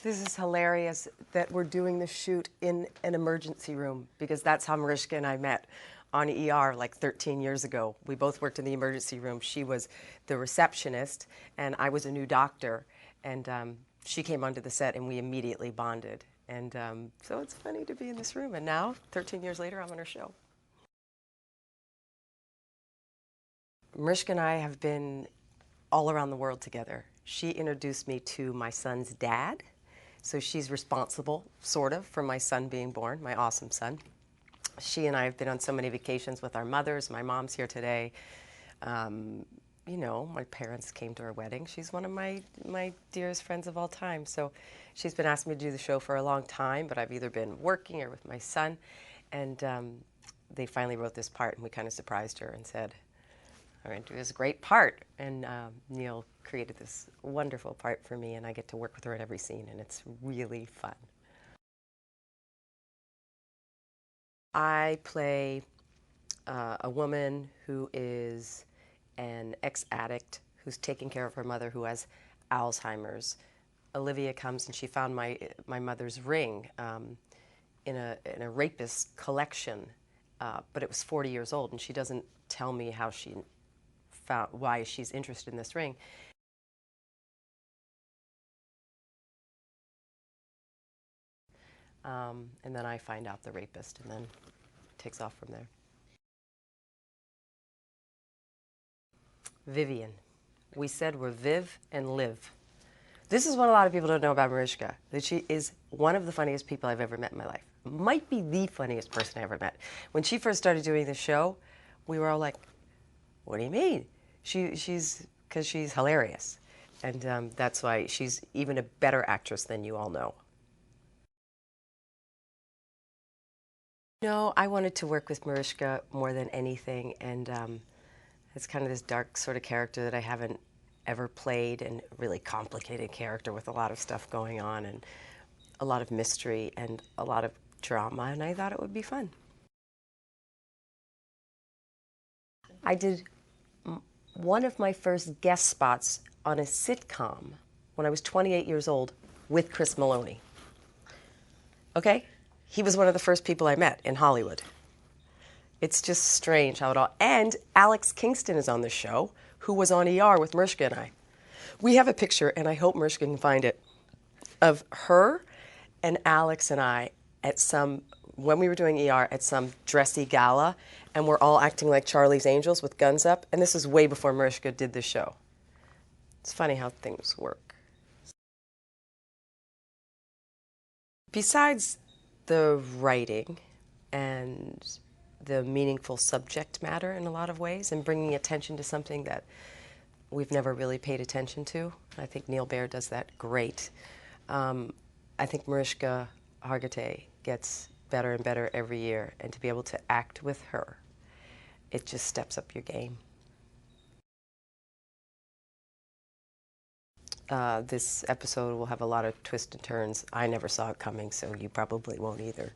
This is hilarious that we're doing the shoot in an emergency room, because that's how Mariska and I met on ER like 13 years ago. We both worked in the emergency room. She was the receptionist and I was a new doctor, and she came onto the set and we immediately bonded. And so it's funny to be in this room, and now 13 years later I'm on her show. Mariska and I have been all around the world together. She introduced me to my son's dad. So she's responsible, sort of, for my son being born, my awesome son. She and I have been on so many vacations with our mothers. My mom's here today. You know, my parents came to her wedding. She's one of my dearest friends of all time. So she's been asking me to do the show for a long time, but I've either been working or with my son. And they finally wrote this part, and we kind of surprised her and said, I'm going to do this great part. And Neil created this wonderful part for me, and I get to work with her in every scene, and it's really fun. I play a woman who is an ex-addict who's taking care of her mother who has Alzheimer's. Olivia comes and she found my mother's ring in a rapist collection, but it was 40 years old, and she doesn't tell me how she found, why she's interested in this ring. And then I find out the rapist, and then it takes off from there. Vivian. We said we're Viv and Liv. This is what a lot of people don't know about Mariska, that she is one of the funniest people I've ever met in my life. Might be the funniest person I ever met. When she first started doing the show, we were all like, what do you mean? Because she's hilarious. And that's why she's even a better actress than you all know. No, I wanted to work with Mariska more than anything, and it's kind of this dark sort of character that I haven't ever played, and a really complicated character with a lot of stuff going on, and a lot of mystery, and a lot of drama, and I thought it would be fun. I did one of my first guest spots on a sitcom when I was 28 years old with Chris Maloney. Okay? He was one of the first people I met in Hollywood. It's just strange how it all... And Alex Kingston is on the show, who was on ER with Mariska and I. We have a picture, and I hope Mariska can find it, of her and Alex and I at some... when we were doing ER at some dressy gala, and we're all acting like Charlie's Angels with guns up, and this is way before Mariska did the show. It's funny how things work. Besides the writing and the meaningful subject matter in a lot of ways, and bringing attention to something that we've never really paid attention to, I think Neil Baird does that great. I think Mariska Hargitay gets better and better every year, and to be able to act with her, it just steps up your game. This episode will have a lot of twists and turns. I never saw it coming, so you probably won't either.